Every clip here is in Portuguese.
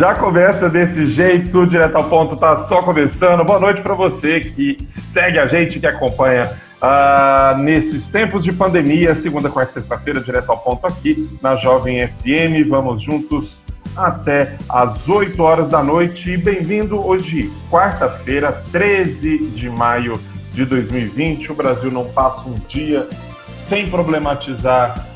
Já começa desse jeito, direto ao ponto, tá só começando. Boa noite para você que segue a gente, que acompanha nesses tempos de pandemia, segunda, quarta e sexta-feira, direto ao ponto aqui na Jovem FM. Vamos juntos até às 8 horas da noite. E bem-vindo hoje, quarta-feira, 13 de maio de 2020. O Brasil não passa um dia sem problematizar,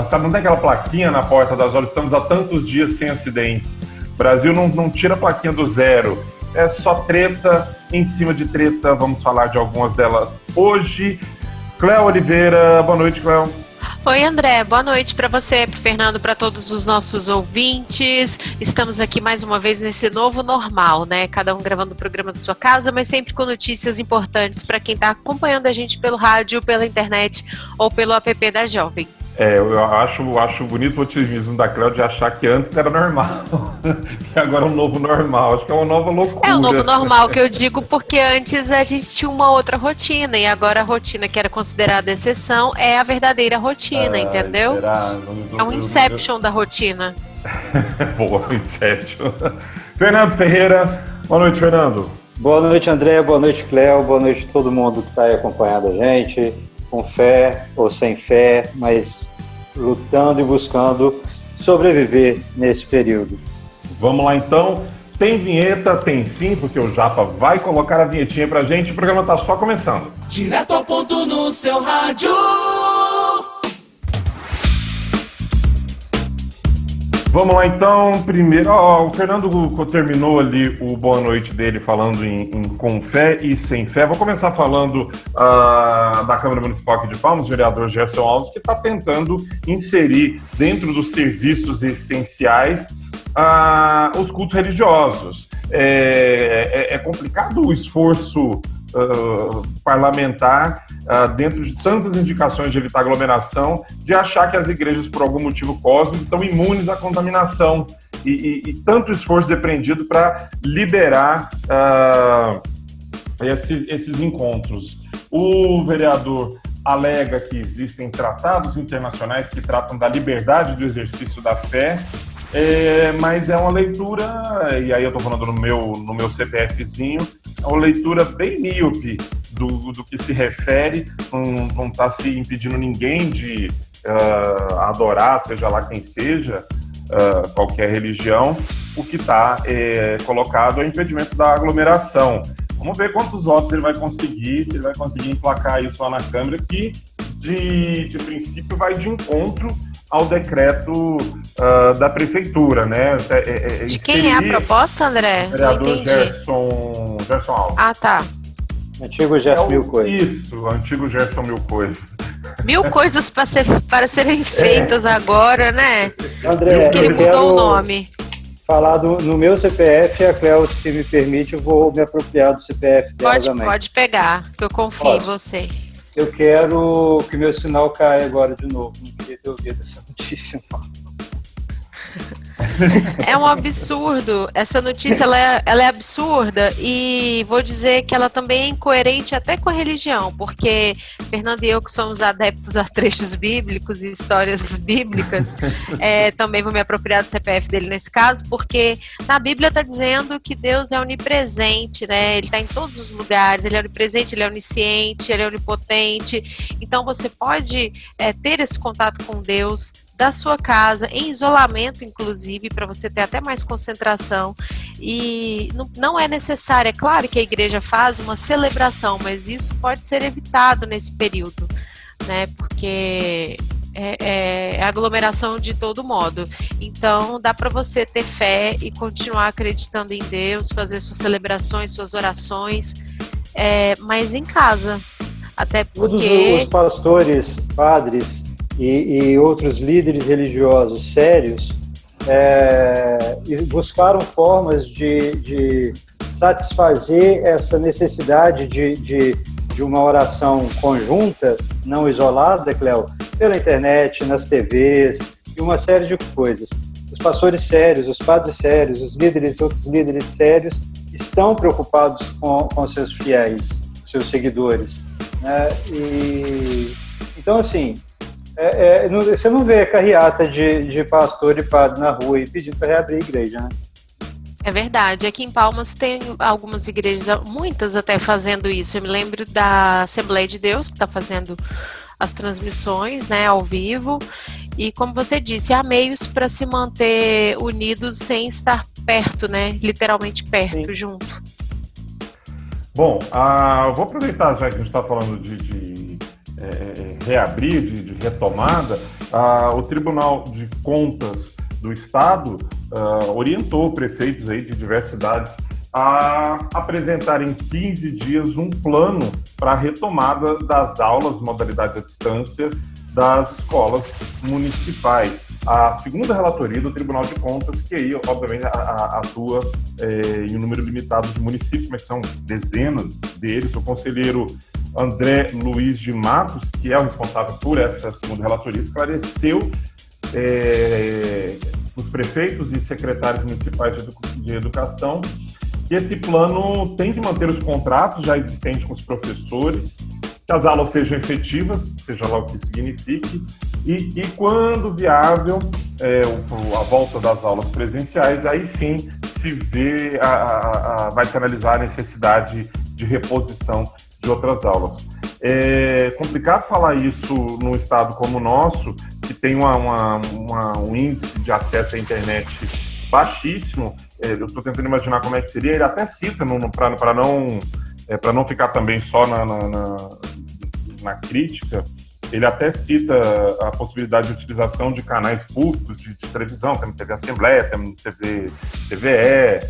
sabe, não tem aquela plaquinha na porta das horas, estamos há tantos dias sem acidentes. O Brasil não tira a plaquinha do zero, é só treta em cima de treta. Vamos falar de algumas delas hoje. Cléo Oliveira, boa noite, Cléo. Oi, André, boa noite para você, para o Fernando, para todos os nossos ouvintes. Estamos aqui mais uma vez nesse novo normal, né? Cada um gravando o programa da sua casa, mas sempre com notícias importantes para quem está acompanhando a gente pelo rádio, pela internet ou pelo app da Jovem. Eu acho bonito o otimismo da Cléo de achar que antes era normal, que agora é um novo normal. Acho que é uma nova loucura. É o novo normal que eu digo porque antes a gente tinha uma outra rotina e agora a rotina que era considerada exceção é a verdadeira rotina, entendeu? É um inception da rotina. Boa, inception. Fernando Ferreira, boa noite, Fernando. Boa noite, André, boa noite, Cléo, boa noite a todo mundo que está aí acompanhando a gente, com fé ou sem fé, mas lutando e buscando sobreviver nesse período. Vamos lá então, tem vinheta, tem sim, porque o Japa vai colocar a vinhetinha pra gente, o programa tá só começando. Direto ao ponto no seu rádio. Vamos lá então, primeiro, o Fernando terminou ali o boa noite dele falando em com fé e sem fé. Vou começar falando da Câmara Municipal aqui de Palmas, o vereador Gerson Alves, que está tentando inserir dentro dos serviços essenciais os cultos religiosos. É complicado o esforço parlamentar, dentro de tantas indicações de evitar aglomeração, de achar que as igrejas, por algum motivo cósmico, estão imunes à contaminação e tanto esforço depreendido para liberar esses encontros. O vereador alega que existem tratados internacionais que tratam da liberdade do exercício da fé, mas é uma leitura, e aí eu estou falando no meu CPFzinho, é uma leitura bem míope do que se refere, não está se impedindo ninguém de adorar, seja lá quem seja, qualquer religião. O que está colocado é o impedimento da aglomeração. Vamos ver quantos votos ele vai conseguir, se ele vai conseguir emplacar isso lá na Câmara, que de princípio vai de encontro ao decreto da Prefeitura, né? De quem é a proposta, André? Vereador Gerson Alves. Ah, tá. Antigo Gerson Mil Coisas. Isso, antigo Gerson Mil Coisas. Mil coisas para serem feitas agora, né? André, por isso que ele mudou o nome. Falar no meu CPF, a Cléo, se me permite, eu vou me apropriar do CPF dela também. Pode pegar, que eu confio em você. Eu quero que meu sinal caia agora de novo. Não queria ter ouvido essa notícia. É um absurdo. Essa notícia ela é absurda e vou dizer que ela também é incoerente até com a religião, porque Fernando e eu, que somos adeptos a trechos bíblicos e histórias bíblicas, também vou me apropriar do CPF dele nesse caso, porque na Bíblia está dizendo que Deus é onipresente, né? Ele está em todos os lugares, ele é onipresente, ele é onisciente, ele é onipotente. Então você pode ter esse contato com Deus da sua casa, em isolamento inclusive, para você ter até mais concentração, e não é necessário, é claro que a igreja faz uma celebração, mas isso pode ser evitado nesse período, né, porque é aglomeração de todo modo. Então dá para você ter fé e continuar acreditando em Deus, fazer suas celebrações, suas orações, mas em casa, até porque todos os pastores, padres e outros líderes religiosos sérios buscaram formas de satisfazer essa necessidade de uma oração conjunta, não isolada, Cléo, pela internet, nas TVs e uma série de coisas. Os pastores sérios, os padres sérios, outros líderes sérios estão preocupados com seus fiéis, seus seguidores, né? Então, assim, você não vê carreata de pastor e padre na rua e pedindo para reabrir a igreja, né? É verdade. Aqui em Palmas tem algumas igrejas, muitas até fazendo isso. Eu me lembro da Assembleia de Deus, que está fazendo as transmissões, né, ao vivo. E como você disse, há meios para se manter unidos sem estar perto, né? Literalmente perto, sim, junto. Bom, eu vou aproveitar, já que a gente está falando de reabrir, de retomada, o Tribunal de Contas do Estado orientou prefeitos aí de diversas cidades a apresentar em 15 dias um plano para a retomada das aulas, modalidade à distância, das escolas municipais. A segunda relatoria do Tribunal de Contas, que aí, obviamente, atua em um número limitado de municípios, mas são dezenas deles. O conselheiro André Luiz de Matos, que é o responsável por essa segunda relatoria, esclareceu os prefeitos e secretários municipais de educação que esse plano tem de manter os contratos já existentes com os professores, que as aulas sejam efetivas, seja lá o que signifique, e quando viável, a volta das aulas presenciais, aí sim se vê, vai se analisar a necessidade de reposição de outras aulas. É complicado falar isso num estado como o nosso, que tem um índice de acesso à internet baixíssimo. Eu estou tentando imaginar como é que seria. Ele até cita, para não ficar também só na crítica, ele até cita a possibilidade de utilização de canais públicos de televisão, temos TV Assembleia, temos TV TVE,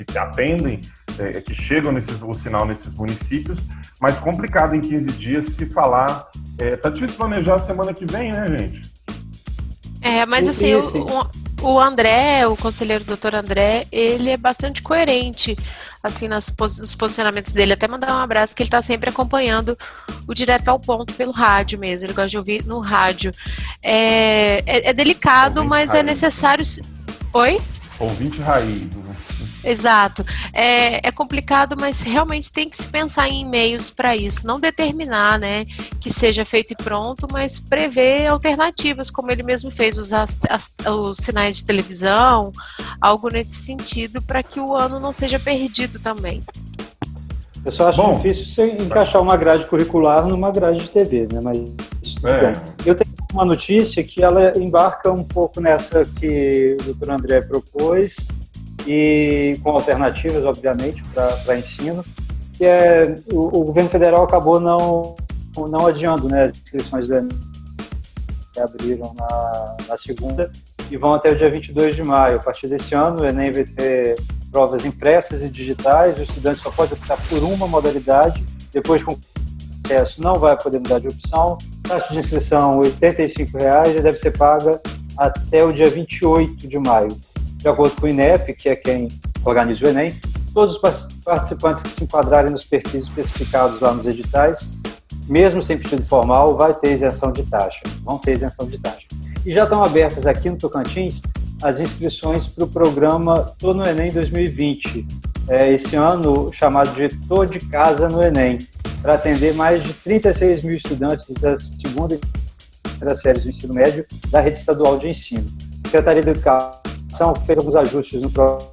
que atendem, que chegam o sinal nesses municípios, mas complicado em 15 dias se falar. Tá difícil planejar a semana que vem, né, gente? Mas assim, o André, o conselheiro doutor André, ele é bastante coerente, assim, nos posicionamentos dele. Até mandar um abraço, que ele está sempre acompanhando o Direto ao Ponto pelo rádio mesmo, ele gosta de ouvir no rádio. É delicado, mas raiz, é necessário... Oi? Ouvinte raiz, né? Exato. É complicado, mas realmente tem que se pensar em meios para isso. Não determinar, né, que seja feito e pronto, mas prever alternativas, como ele mesmo fez, usar os sinais de televisão, algo nesse sentido, para que o ano não seja perdido também. Eu só acho difícil você encaixar uma grade curricular numa grade de TV, né? Mas eu tenho uma notícia que ela embarca um pouco nessa que o doutor André propôs, e com alternativas, obviamente, para ensino, que o governo federal acabou não adiando, né, as inscrições do Enem, que abriram na segunda e vão até o dia 22 de maio. A partir desse ano, o Enem vai ter provas impressas e digitais, o estudante só pode optar por uma modalidade, depois com acesso não vai poder mudar de opção, taxa de inscrição R$ 85,00 e deve ser paga até o dia 28 de maio. De acordo com o INEP, que é quem organiza o Enem, todos os participantes que se enquadrarem nos perfis especificados lá nos editais, mesmo sem pedido formal, vão ter isenção de taxa. E já estão abertas aqui no Tocantins as inscrições para o programa Tô no Enem 2020, esse ano chamado de Tô de Casa no Enem, para atender mais de 36 mil estudantes da segunda e terceira séries do ensino médio da rede estadual de ensino. A Secretaria de Educação fez alguns ajustes no programa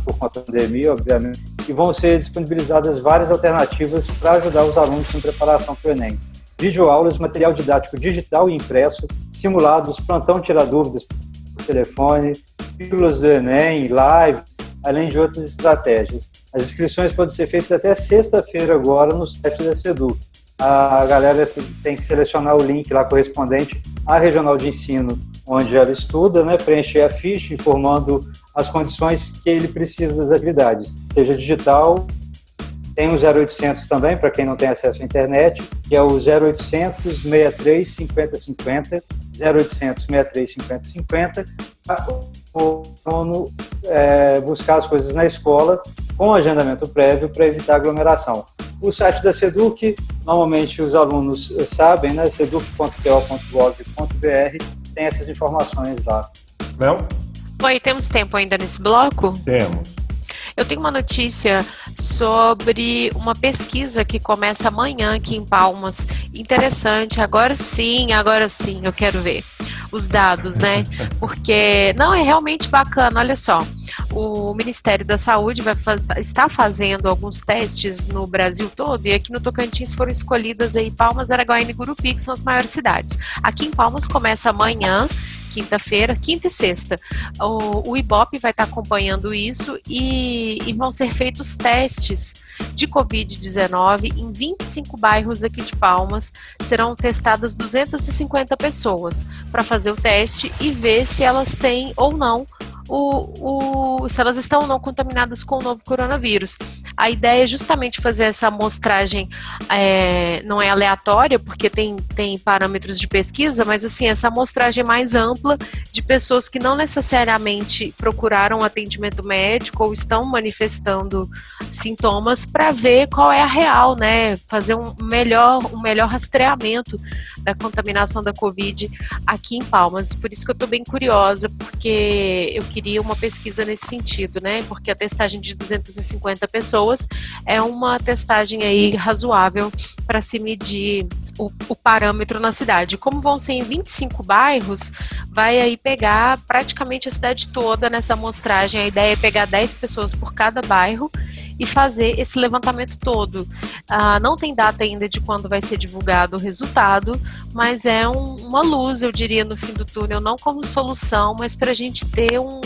por conta da pandemia, obviamente, e vão ser disponibilizadas várias alternativas para ajudar os alunos em preparação para o Enem. Videoaulas, material didático digital e impresso, simulados, plantão tirar dúvidas por telefone, pílulas do Enem, lives, além de outras estratégias. As inscrições podem ser feitas até sexta-feira agora no site da SEDUC. A galera tem que selecionar o link lá correspondente à regional de ensino onde ela estuda, né, preencher a ficha informando as condições que ele precisa das atividades, seja digital, tem o 0800 também, para quem não tem acesso à internet, que é o 0800 63 50 50, 0800 63 50 50, o aluno buscar as coisas na escola com agendamento prévio para evitar aglomeração. O site da SEDUC, normalmente os alunos sabem, né, seduc.po.gov.br, tem essas informações lá. Léo? Oi, temos tempo ainda nesse bloco? Temos. Eu tenho uma notícia sobre uma pesquisa que começa amanhã aqui em Palmas. Interessante, agora sim, eu quero ver. os dados, né? Porque não é realmente bacana. Olha só, o Ministério da Saúde está fazendo alguns testes no Brasil todo, e aqui no Tocantins foram escolhidas aí Palmas, Araguaína e Gurupi, que são as maiores cidades. Aqui em Palmas começa amanhã, quinta-feira, quinta e sexta. O Ibope vai estar acompanhando isso e vão ser feitos testes de Covid-19 em 25 bairros aqui de Palmas. Serão testadas 250 pessoas para fazer o teste e ver se elas têm ou não se elas estão ou não contaminadas com o novo coronavírus. A ideia é justamente fazer essa amostragem, não é aleatória, porque tem parâmetros de pesquisa, mas assim, essa amostragem mais ampla de pessoas que não necessariamente procuraram atendimento médico ou estão manifestando sintomas, para ver qual é a real, né? Fazer um melhor rastreamento da contaminação da Covid aqui em Palmas. Por isso que eu estou bem curiosa, porque eu queria uma pesquisa nesse sentido, né? Porque a testagem de 250 pessoas é uma testagem aí razoável para se medir o parâmetro na cidade. Como vão ser em 25 bairros, vai aí pegar praticamente a cidade toda nessa amostragem. A ideia é pegar 10 pessoas por cada bairro e fazer esse levantamento todo. Não tem data ainda de quando vai ser divulgado o resultado, mas é uma luz, eu diria, no fim do túnel, não como solução, mas para a gente ter um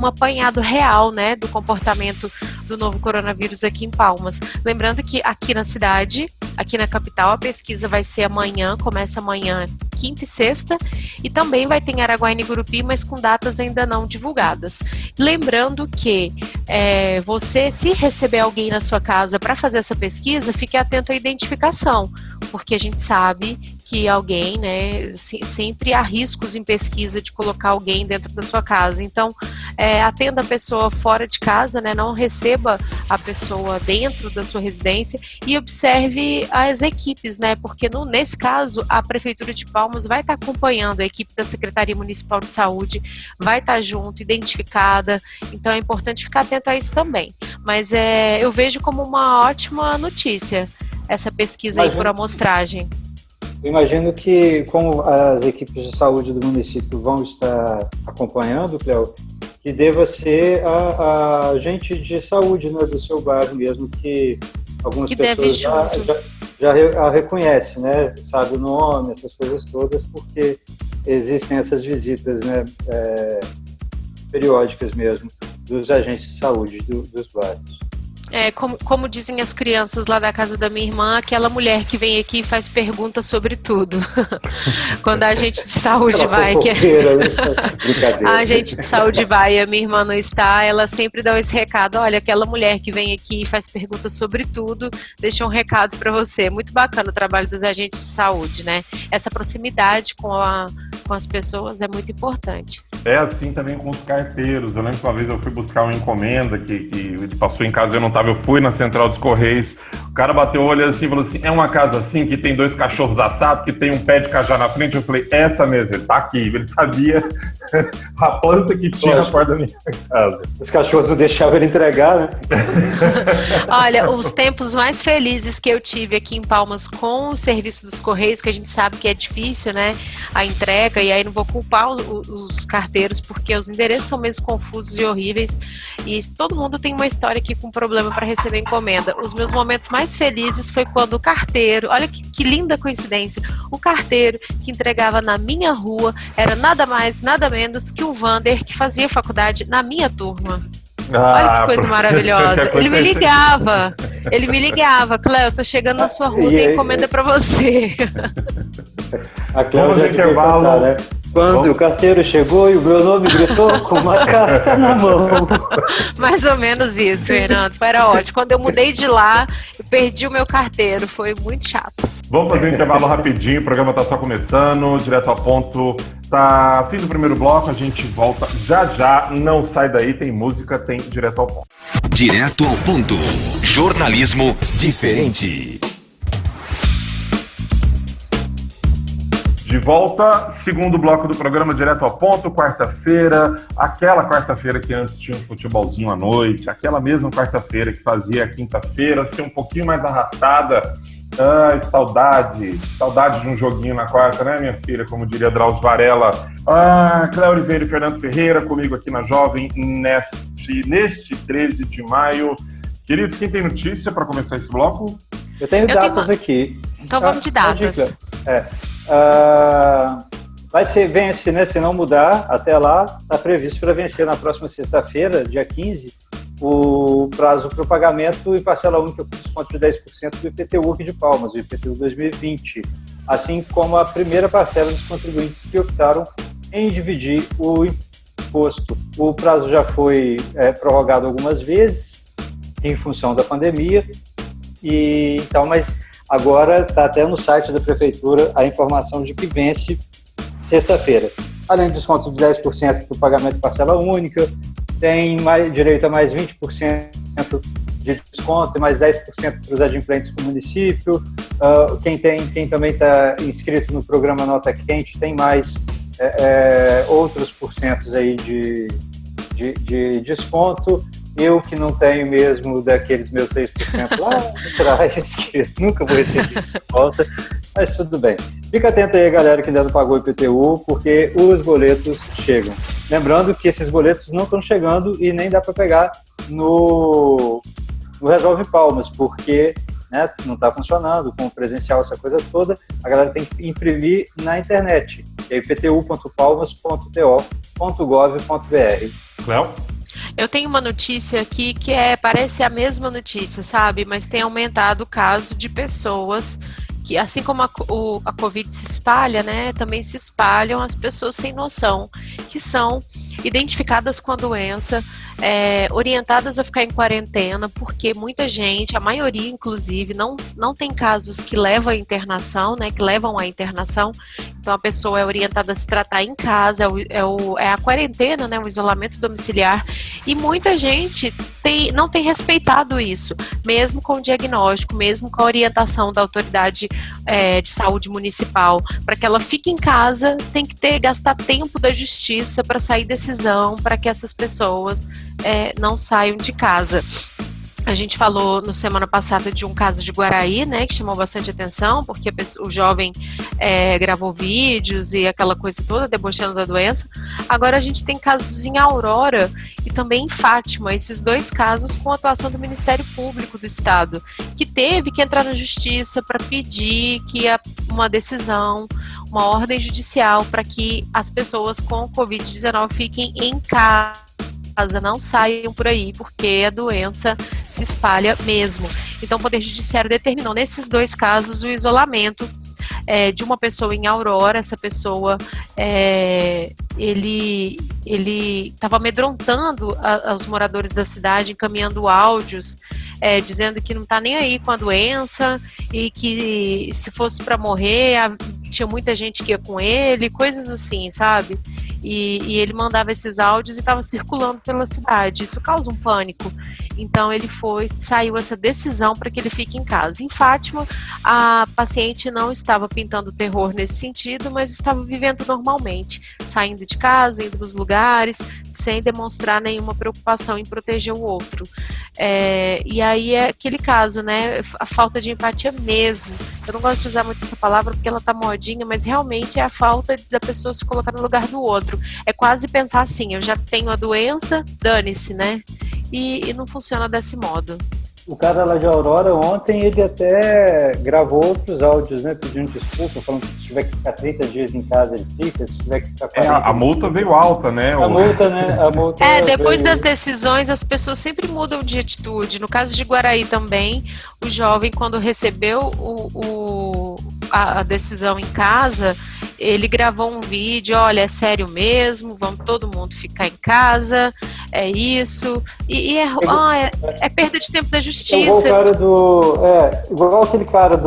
apanhado real, né, do comportamento do novo coronavírus aqui em Palmas. Lembrando que aqui na cidade, aqui na capital, a pesquisa vai ser amanhã, começa amanhã, quinta e sexta, e também vai ter em Araguaína e Gurupi, mas com datas ainda não divulgadas. Lembrando que você, se receber alguém na sua casa para fazer essa pesquisa, fique atento à identificação, porque a gente sabe que alguém, né, sempre há riscos em pesquisa de colocar alguém dentro da sua casa. Então, atenda a pessoa fora de casa, né, não receba a pessoa dentro da sua residência e observe as equipes, né, porque nesse caso, a Prefeitura de Palmas vai estar acompanhando, a equipe da Secretaria Municipal de Saúde vai estar junto, identificada, então é importante ficar atento a isso também. Mas eu vejo como uma ótima notícia essa pesquisa aí por amostragem. Imagino que, como as equipes de saúde do município vão estar acompanhando, Cléo, que deva ser a gente de saúde, né, do seu bairro mesmo, que algumas pessoas já a reconhece, né, sabe o nome, essas coisas todas, porque existem essas visitas, né, periódicas mesmo, dos agentes de saúde dos bairros. Como dizem as crianças lá da casa da minha irmã, aquela mulher que vem aqui e faz perguntas sobre tudo. Quando a agente de saúde vai, a agente de saúde vai e a minha irmã não está, ela sempre dá esse recado: olha, aquela mulher que vem aqui e faz perguntas sobre tudo, deixa um recado para você. Muito bacana o trabalho dos agentes de saúde, né? Essa proximidade com as pessoas é muito importante. É assim também com os carteiros. Eu lembro que uma vez eu fui buscar uma encomenda que ele passou em casa e eu não estava. Eu fui na central dos Correios, o cara bateu o olho assim e falou assim: é uma casa assim que tem 2 cachorros assados, que tem um pé de cajá na frente. Eu falei: essa mesmo, ele tá aqui. Ele sabia a planta que tinha na porta da minha casa. Os cachorros não deixavam ele entregar, né? Olha, os tempos mais felizes que eu tive aqui em Palmas com o serviço dos Correios, que a gente sabe que é difícil, né, a entrega, e aí não vou culpar os carteiros, porque os endereços são mesmo confusos e horríveis, e todo mundo tem uma história aqui com problema para receber encomenda. Os meus momentos mais felizes foi quando o carteiro, olha que linda coincidência, o carteiro que entregava na minha rua era nada mais, nada menos que o Vander, que fazia faculdade na minha turma. Olha que coisa maravilhosa. Ele me ligava, Cléo, eu tô chegando na sua rua, tem encomenda pra você. A Cléo já intervalo, contar, né? Quando o carteiro chegou e o meu nome gritou com uma carta na mão. Mais ou menos isso, Fernando. Era ótimo. Quando eu mudei de lá, eu perdi o meu carteiro. Foi muito chato. Vamos fazer um intervalo rapidinho. O programa tá só começando, direto ao ponto. Tá fim do primeiro bloco, a gente volta já. Não sai daí, tem música, tem direto ao ponto. Direto ao ponto. Jornalismo diferente. De volta, segundo bloco do programa Direto ao Ponto, quarta-feira, aquela quarta-feira que antes tinha um futebolzinho à noite, aquela mesma quarta-feira que fazia a quinta-feira ser um pouquinho mais arrastada Ai, saudade de um joguinho na quarta, né, minha filha? Como diria Drauzio Varela. Cléo Oliveira e Fernando Ferreira, comigo aqui na Jovem, neste 13 de maio. Queridos, quem tem notícia para começar esse bloco? Eu tenho datas aqui. Então vamos de datas. Vence, né? Se não mudar, até lá, está previsto para vencer na próxima sexta-feira, dia 15, o prazo para o pagamento e parcela única com desconto de 10% do IPTU aqui de Palmas, o IPTU 2020, assim como a primeira parcela dos contribuintes que optaram em dividir o imposto. O prazo já foi prorrogado algumas vezes em função da pandemia, mas agora está até no site da Prefeitura a informação de que vence sexta-feira. Além do desconto de 10% para o pagamento de parcela única, tem direito a mais 20% de desconto e mais 10% para os adimplentes com o município. Quem também está inscrito no programa Nota Quente tem mais outros porcentos aí de desconto. Eu que não tenho mesmo daqueles meus 6% lá atrás, que nunca vou receber de volta, mas tudo bem. Fica atento aí, galera, que ainda não pagou o IPTU, porque os boletos chegam. Lembrando que esses boletos não estão chegando e nem dá para pegar no Resolve Palmas, porque não está funcionando com o presencial, essa coisa toda. A galera tem que imprimir na internet, que é iptu.palmas.to.gov.br. Cléo? Eu tenho uma notícia aqui que parece a mesma notícia, sabe? Mas tem aumentado o caso de pessoas que, assim como a Covid se espalha, né? Também se espalham as pessoas sem noção, que são identificadas com a doença, orientadas a ficar em quarentena, porque muita gente, a maioria inclusive, não tem casos que levam à internação, né? Que levam à internação. Então a pessoa é orientada a se tratar em casa, é a quarentena, né? O isolamento domiciliar. E muita gente não tem respeitado isso, mesmo com o diagnóstico, mesmo com a orientação da autoridade de saúde municipal, para que ela fique em casa, tem que gastar tempo da justiça para sair decisão, para que essas pessoas não saiam de casa. A gente falou no semana passada de um caso de Guaraí, né, que chamou bastante atenção, porque o jovem gravou vídeos e aquela coisa toda, debochando da doença. Agora a gente tem casos em Aurora e também em Fátima, esses dois casos com atuação do Ministério Público do Estado, que teve que entrar na justiça para pedir que uma decisão, uma ordem judicial para que as pessoas com Covid-19 fiquem em casa, não saiam por aí, porque a doença se espalha mesmo. Então o Poder Judiciário determinou nesses dois casos o isolamento de uma pessoa em Aurora. Essa pessoa, ele estava amedrontando os moradores da cidade, encaminhando áudios, dizendo que não está nem aí com a doença e que se fosse para morrer, tinha muita gente que ia com ele, coisas assim, sabe? E ele mandava esses áudios e estava circulando pela cidade. Isso causa um pânico. Então saiu essa decisão para que ele fique em casa. Em Fátima, a paciente não estava pintando terror nesse sentido, mas estava vivendo normalmente, saindo de casa, indo nos lugares, sem demonstrar nenhuma preocupação em proteger o outro. E aí é aquele caso, né? A falta de empatia mesmo. Eu não gosto de usar muito essa palavra porque ela tá modinha, mas realmente é a falta da pessoa se colocar no lugar do outro. É quase pensar assim, eu já tenho a doença, dane-se, né? E não funciona desse modo. O cara lá de Aurora, ontem, ele até gravou outros áudios, né, pedindo desculpa, falando que se tiver que ficar 30 dias em casa, ele fica, se tiver que ficar 40 a multa veio alta, né? A multa, né? Depois das decisões, as pessoas sempre mudam de atitude. No caso de Guaraí também, o jovem, quando recebeu a decisão em casa, ele gravou um vídeo, olha, é sério mesmo, vamos todo mundo ficar em casa, é isso, é perda de tempo da justiça. Igual aquele cara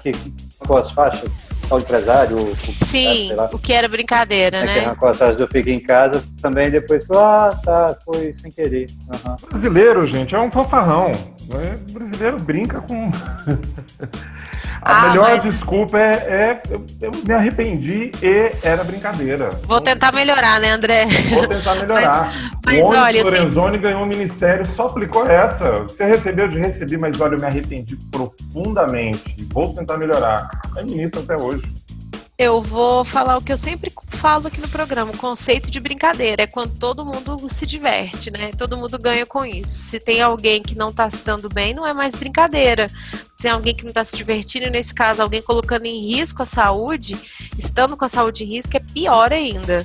que com as faixas, o empresário. Sim, o que era brincadeira, né? Que arrancou as faixas do Fica em Casa, também depois falou, foi sem querer. Uhum. Brasileiro, gente, é um fanfarrão. O brasileiro brinca com... A melhor desculpa eu me arrependi e era brincadeira. Vou tentar melhorar, né, André? Vou tentar melhorar. Mas o olha, Lorenzoni ganhou um ministério, só aplicou essa. Você recebeu, de receber, mas olha, eu me arrependi profundamente. Vou tentar melhorar. É ministro até hoje. Eu vou falar o que eu sempre falo aqui no programa. O conceito de brincadeira é quando todo mundo se diverte, né? Todo mundo ganha com isso. Se tem alguém que não tá se dando bem, não é mais brincadeira. Se tem alguém que não tá se divertindo, nesse caso, alguém colocando em risco a saúde, estando com a saúde em risco, é pior ainda.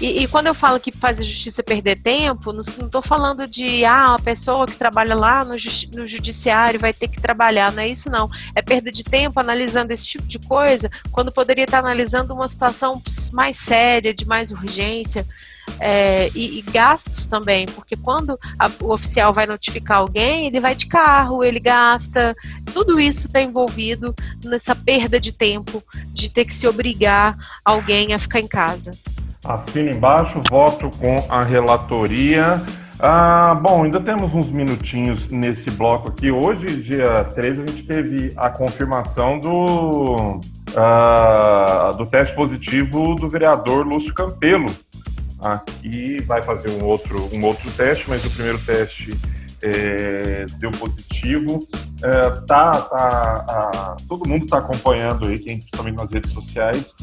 E quando eu falo que faz a justiça perder tempo, não estou falando de uma pessoa que trabalha lá no judiciário vai ter que trabalhar, não é isso não. É perda de tempo analisando esse tipo de coisa, quando poderia estar analisando uma situação mais séria, de mais urgência, e gastos também, porque quando o oficial vai notificar alguém, ele vai de carro, ele gasta, tudo isso está envolvido nessa perda de tempo, de ter que se obrigar alguém a ficar em casa. Assino embaixo, voto com a relatoria. Bom, ainda temos uns minutinhos nesse bloco aqui. Hoje, dia 13, a gente teve a confirmação do teste positivo do vereador Lúcio Campelo. Aqui vai fazer um outro teste, mas o primeiro teste deu positivo. Todo mundo está acompanhando aí, principalmente nas redes sociais,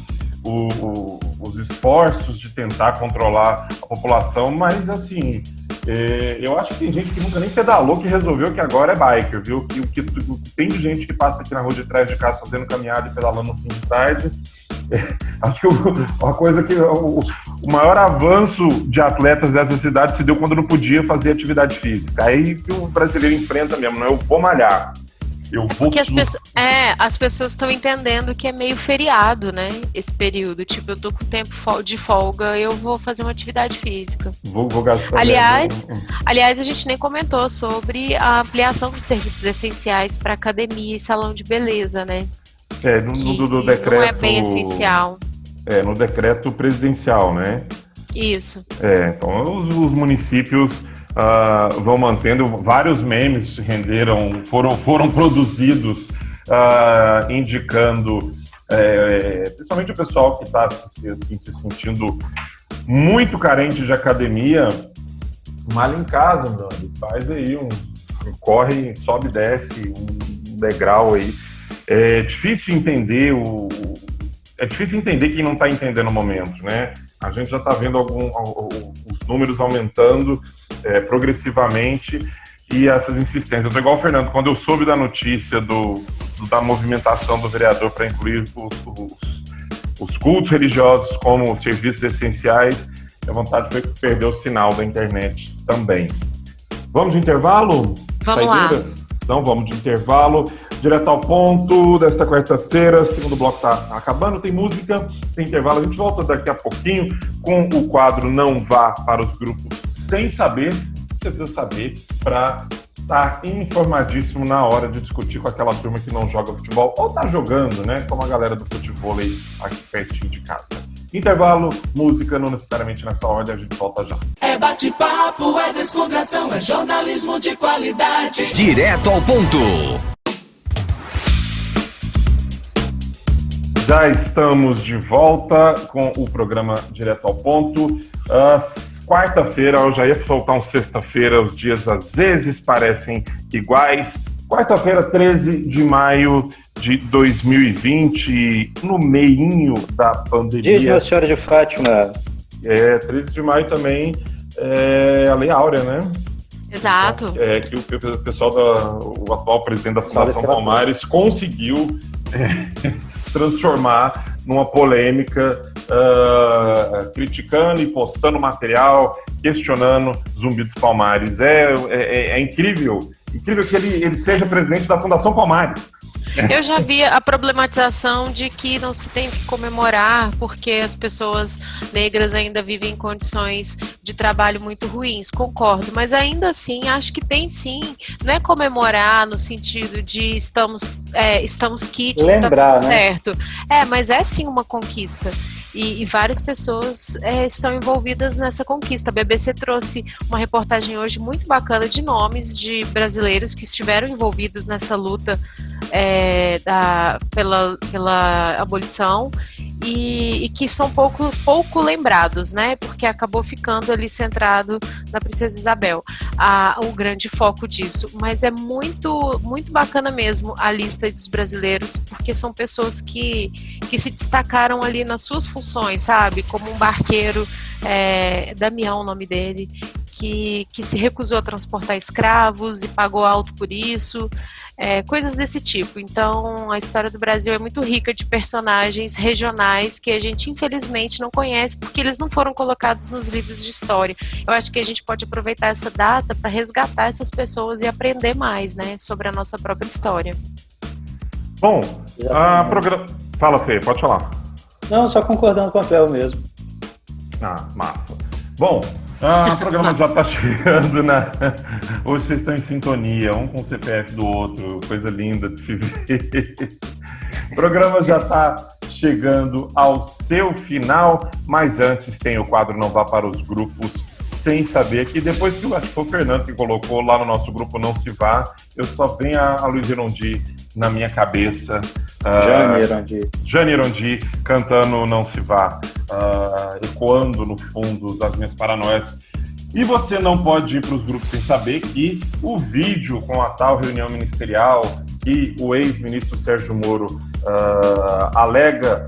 os esforços de tentar controlar a população, mas assim, eu acho que tem gente que nunca nem pedalou que resolveu que agora é biker, viu? Que tem gente que passa aqui na rua de trás de casa fazendo caminhada e pedalando no fim de tarde. Acho que uma coisa que o maior avanço de atletas dessa cidade se deu quando não podia fazer atividade física. Aí que o brasileiro enfrenta mesmo, não é? Eu vou malhar. Porque as pessoas estão entendendo que é meio feriado, né? Esse período. Tipo, eu tô com tempo de folga, eu vou fazer uma atividade física. Vou gastar. Aliás, a gente nem comentou sobre a ampliação dos serviços essenciais para academia e salão de beleza, né? No decreto. Não é bem essencial. No decreto presidencial, né? Isso. Então os municípios vão mantendo, vários memes foram produzidos indicando, principalmente o pessoal que está se sentindo muito carente de academia, malha em casa, meu amigo, faz aí corre, sobe e desce um degrau aí. É difícil entender quem não está entendendo o momento, né? A gente já está vendo os números aumentando progressivamente e essas insistências. Eu tô igual o Fernando, quando eu soube da notícia da movimentação do vereador para incluir os cultos religiosos como serviços essenciais, a vontade foi perder o sinal da internet também. Vamos de intervalo? Vamos lá. Então vamos de intervalo. Direto ao ponto desta quarta-feira, segundo bloco está acabando, tem música, tem intervalo, a gente volta daqui a pouquinho com o quadro Não Vá para os Grupos Sem Saber. Você precisa saber para estar informadíssimo na hora de discutir com aquela turma que não joga futebol, ou está jogando, né, como a galera do futebol aí aqui pertinho de casa. Intervalo, música, não necessariamente nessa ordem, a gente volta já. É bate-papo, é descontração, é jornalismo de qualidade. Direto ao ponto. Já estamos de volta com o programa Direto ao Ponto. Quarta-feira, eu já ia soltar um sexta-feira, os dias às vezes parecem iguais. Quarta-feira, 13 de maio de 2020, no meinho da pandemia. Dia de Nossa Senhora de Fátima. 13 de maio também é a Lei Áurea, né? Exato. Que o pessoal o atual presidente da Fundação Palmares conseguiu transformar numa polêmica, criticando e postando material, questionando Zumbi dos Palmares. É incrível que ele seja presidente da Fundação Palmares. Eu já vi a problematização de que não se tem que comemorar porque as pessoas negras ainda vivem em condições de trabalho muito ruins, concordo, mas ainda assim acho que tem sim, não é comemorar no sentido de estamos kits, lembrar, tá tudo né? certo, mas é sim uma conquista. E várias pessoas estão envolvidas nessa conquista. A BBC trouxe uma reportagem hoje muito bacana de nomes de brasileiros que estiveram envolvidos nessa luta pela abolição e que são pouco lembrados, né? Porque acabou ficando ali centrado na Princesa Isabel, o grande foco disso. Mas é muito, muito bacana mesmo a lista dos brasileiros, porque são pessoas que se destacaram ali nas suas funções, sabe? Como um barqueiro, Damião, o nome dele, que se recusou a transportar escravos e pagou alto por isso. Coisas desse tipo. Então, a história do Brasil é muito rica de personagens regionais que a gente, infelizmente, não conhece porque eles não foram colocados nos livros de história. Eu acho que a gente pode aproveitar essa data para resgatar essas pessoas e aprender mais, né, sobre a nossa própria história. Bom, Fala, Fê, pode falar. Não, só concordando com a Cléo mesmo. Massa. Bom, o programa já está chegando, né? Hoje vocês estão em sintonia, um com o CPF do outro, coisa linda de se ver. O programa já está chegando ao seu final, mas antes tem o quadro Não Vá para os Grupos Sem Saber, que depois que acho que foi o Fernando que colocou lá no nosso grupo Não Se Vá, eu só venho a Luiz Erondi na minha cabeça. Jane Erondi cantando Não Se Vá, ecoando no fundo das minhas paranoias. E você não pode ir para os grupos sem saber que o vídeo com a tal reunião ministerial que o ex-ministro Sérgio Moro alega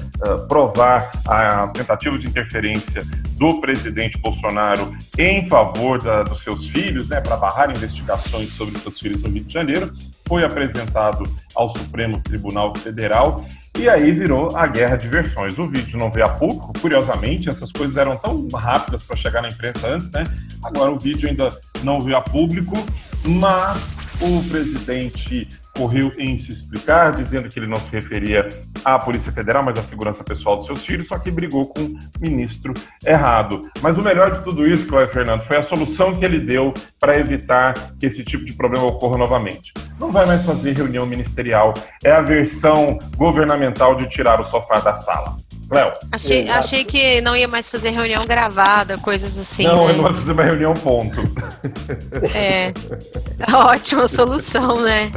provar a tentativa de interferência do presidente Bolsonaro em favor dos seus filhos, né, para barrar investigações sobre seus filhos no Rio de Janeiro, foi apresentado ao Supremo Tribunal Federal e aí virou a guerra de versões. O vídeo não veio a público, curiosamente, essas coisas eram tão rápidas para chegar na imprensa antes, né? Agora o vídeo ainda não veio a público, mas o presidente correu em se explicar, dizendo que ele não se referia à Polícia Federal, mas à segurança pessoal dos seus filhos, só que brigou com o ministro errado. Mas o melhor de tudo isso, Cláudio Fernando, foi a solução que ele deu para evitar que esse tipo de problema ocorra novamente. Não vai mais fazer reunião ministerial, é a versão governamental de tirar o sofá da sala. Léo. Achei que não ia mais fazer reunião gravada, coisas assim. Não, né? Não vai fazer uma reunião, ponto. Ótima solução, né?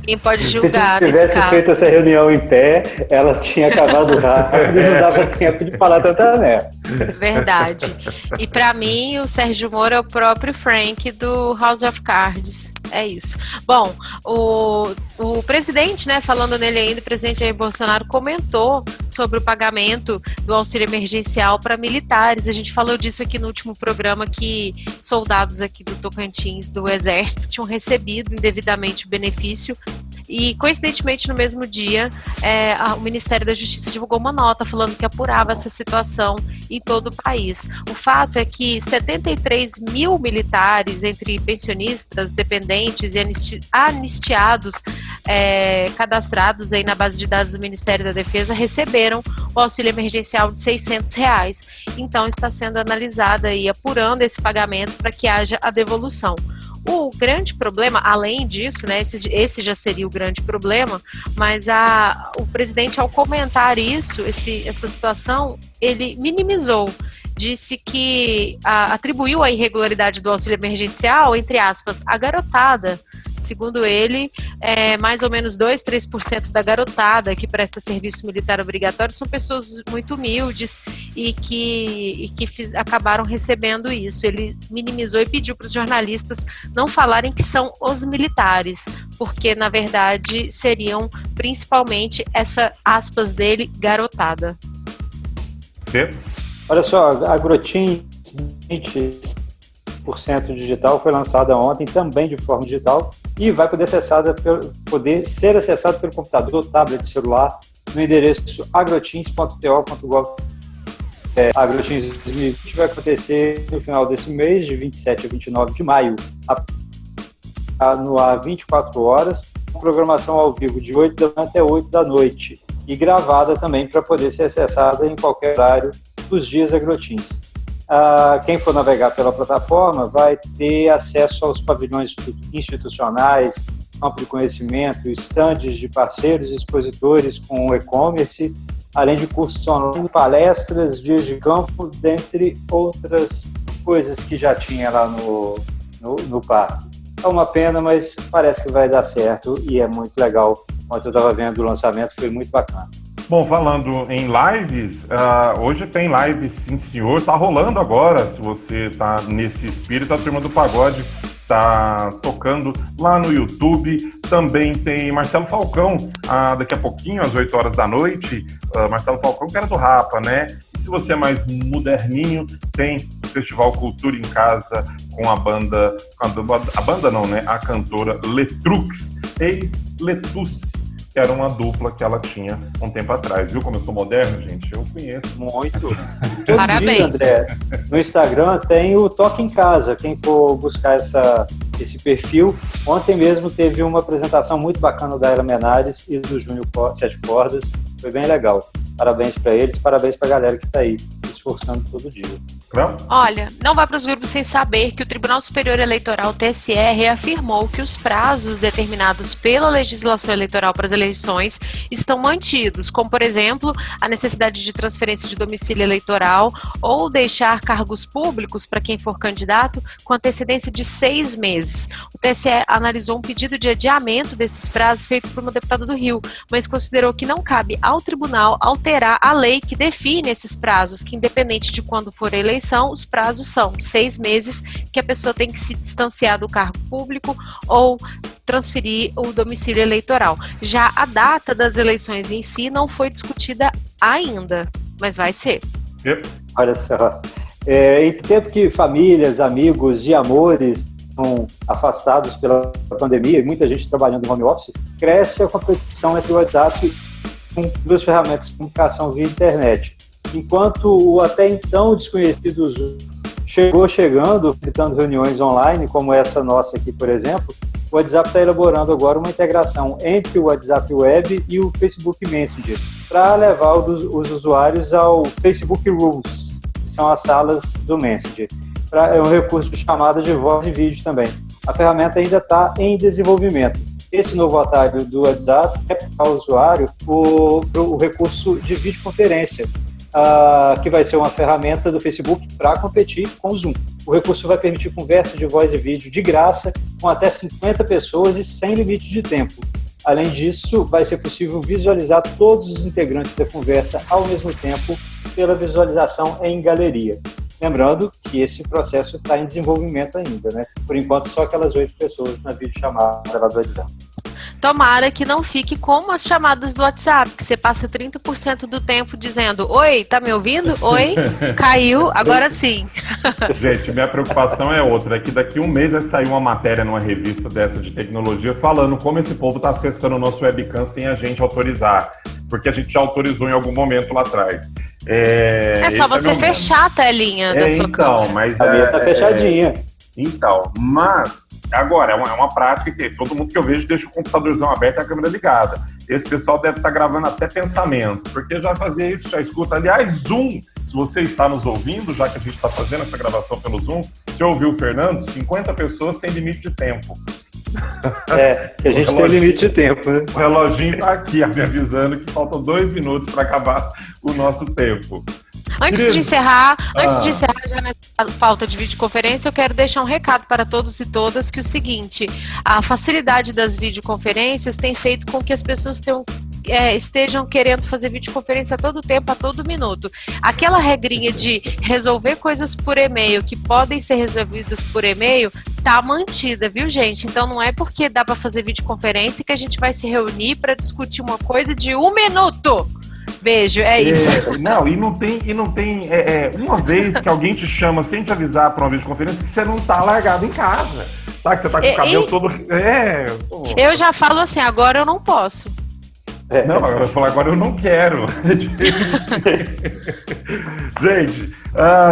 Quem pode julgar nesse caso? Se tivesse feito essa reunião em pé, ela tinha acabado rápido e não dava tempo de falar tanta merda. Verdade. E pra mim, o Sérgio Moro é o próprio Frank do House of Cards. É isso. Bom, o presidente, né, falando nele ainda, o presidente Jair Bolsonaro comentou sobre o pagamento do auxílio emergencial para militares. A gente falou disso aqui no último programa, que soldados aqui do Tocantins, do Exército, tinham recebido indevidamente o benefício. E, coincidentemente, no mesmo dia, o Ministério da Justiça divulgou uma nota falando que apurava essa situação em todo o país. O fato é que 73 mil militares, entre pensionistas, dependentes e anistiados, cadastrados aí na base de dados do Ministério da Defesa, receberam o auxílio emergencial de R$600. Então, está sendo analisada e apurando esse pagamento para que haja a devolução. O grande problema, além disso, né, esse já seria o grande problema, mas o presidente, ao comentar essa situação, ele minimizou, disse que atribuiu a irregularidade do auxílio emergencial, entre aspas, à garotada. Segundo ele, mais ou menos 2-3% da garotada que presta serviço militar obrigatório são pessoas muito humildes e que acabaram recebendo isso. Ele minimizou e pediu para os jornalistas não falarem que são os militares, porque, na verdade, seriam principalmente essa, aspas dele, garotada. Olha só, a Agrotim 20% digital foi lançada ontem, também de forma digital, e vai poder ser acessado pelo computador, tablet, celular, no endereço agrotins.to.gov. Agrotins 2020 vai acontecer no final desse mês, de 27 a 29 de maio, no ar 24 horas, com programação ao vivo de 8 da manhã até 8 da noite, e gravada também para poder ser acessada em qualquer horário dos dias Agrotins. Quem for navegar pela plataforma vai ter acesso aos pavilhões institucionais, amplo conhecimento, estandes de parceiros e expositores com e-commerce, além de cursos online, palestras, dias de campo, dentre outras coisas que já tinha lá no parque. É uma pena, mas parece que vai dar certo e é muito legal. Ontem eu estava vendo o lançamento, foi muito bacana. Bom, falando em lives, hoje tem live, sim senhor, tá rolando agora, se você tá nesse espírito, a Turma do Pagode tá tocando lá no YouTube, também tem Marcelo Falcão, daqui a pouquinho, às 8 horas da noite, Marcelo Falcão, que era do Rapa, né? E se você é mais moderninho, tem o Festival Cultura em Casa com a banda não, né? A cantora Letrux, ex-Letusse, que era uma dupla que ela tinha um tempo atrás. Viu como eu sou moderno, gente? Eu conheço. Muito. Parabéns. Dia, André, no Instagram tem o Toque em Casa. Quem for buscar esse perfil, ontem mesmo teve uma apresentação muito bacana da Ela Menares e do Júnior Sete Cordas. Foi bem legal. Parabéns para eles, parabéns para a galera que está aí se esforçando todo dia. Não? Olha, não vai para os grupos sem saber que o Tribunal Superior Eleitoral, TSE, reafirmou que os prazos determinados pela legislação eleitoral para as eleições estão mantidos, como, por exemplo, a necessidade de transferência de domicílio eleitoral ou deixar cargos públicos para quem for candidato com antecedência de 6 meses. O TSE analisou um pedido de adiamento desses prazos feito por uma deputada do Rio, mas considerou que não cabe ao tribunal alterar a lei que define esses prazos, que independente de quando for a eleição, os prazos são 6 meses que a pessoa tem que se distanciar do cargo público ou transferir o domicílio eleitoral. Já a data das eleições em si não foi discutida ainda, mas vai ser. Olha só, em tempo que famílias, amigos e amores estão afastados pela pandemia e muita gente trabalhando em home office, cresce a competição entre o WhatsApp com duas ferramentas de comunicação via internet. Enquanto o até então desconhecido Zoom chegando, fritando reuniões online, como essa nossa aqui, por exemplo, o WhatsApp está elaborando agora uma integração entre o WhatsApp Web e o Facebook Messenger, para levar os usuários ao Facebook Rooms, que são as salas do Messenger. É um recurso de chamada de voz e vídeo também. A ferramenta ainda está em desenvolvimento. Esse novo atalho do WhatsApp é para o usuário o recurso de videoconferência, que vai ser uma ferramenta do Facebook para competir com o Zoom. O recurso vai permitir conversa de voz e vídeo de graça com até 50 pessoas e sem limite de tempo. Além disso, vai ser possível visualizar todos os integrantes da conversa ao mesmo tempo pela visualização em galeria. Lembrando que esse processo está em desenvolvimento ainda, né? Por enquanto, só aquelas 8 pessoas na videochamada lá do WhatsApp. Tomara que não fique como as chamadas do WhatsApp, que você passa 30% do tempo dizendo: oi, tá me ouvindo? Oi, caiu, agora sim. Gente, minha preocupação é outra, é que daqui um mês vai sair uma matéria numa revista dessa de tecnologia falando como esse povo está acessando o nosso webcam sem a gente autorizar, porque a gente já autorizou em algum momento lá atrás. É só você fechar a telinha da sua câmera. Mas a minha tá fechadinha. Então, mas agora, é uma prática que todo mundo que eu vejo deixa o computadorzão aberto e a câmera ligada. Esse pessoal deve estar gravando até pensamento, porque já fazia isso, já escuta. Aliás, Zoom, se você está nos ouvindo, já que a gente está fazendo essa gravação pelo Zoom, você ouviu o Fernando? 50 pessoas sem limite de tempo. Que a gente tem limite de tempo, né? O reloginho está aqui, me avisando que faltam 2 minutos para acabar o nosso tempo. Antes de encerrar, já nessa falta de videoconferência, eu quero deixar um recado para todos e todas, que é o seguinte: a facilidade das videoconferências tem feito com que as pessoas estejam querendo fazer videoconferência a todo tempo, a todo minuto. Aquela regrinha de resolver coisas por e-mail, que podem ser resolvidas por e-mail, tá mantida, viu, gente? Então não é porque dá para fazer videoconferência que a gente vai se reunir para discutir uma coisa de 1 minuto. Beijo, é isso. Não, e não tem uma vez que alguém te chama sem te avisar para uma videoconferência que você não tá largado em casa, tá? Que você tá com o cabelo todo... Eu já falo assim, agora eu não posso. Não, agora eu não quero. Gente,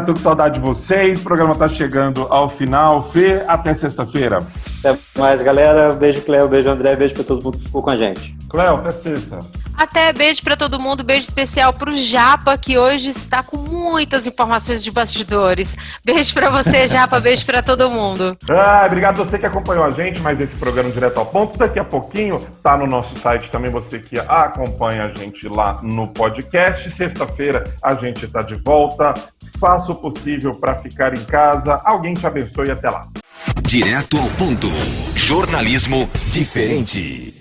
tô com saudade de vocês, o programa tá chegando ao final. Fê, até sexta-feira. Até mais, galera. Beijo, Cléo, beijo, André, beijo pra todo mundo que ficou com a gente. Cléo, até sexta. Até, beijo pra todo mundo, beijo especial pro Japa, que hoje está com muitas informações de bastidores. Beijo pra você, Japa, beijo pra todo mundo. Obrigado a você que acompanhou a gente, mas esse programa Direto ao Ponto, daqui a pouquinho, tá no nosso site também, você que acompanha a gente lá no podcast. Sexta-feira a gente tá de volta. Faça o possível para ficar em casa. Alguém te abençoe e até lá. Direto ao ponto. Jornalismo diferente.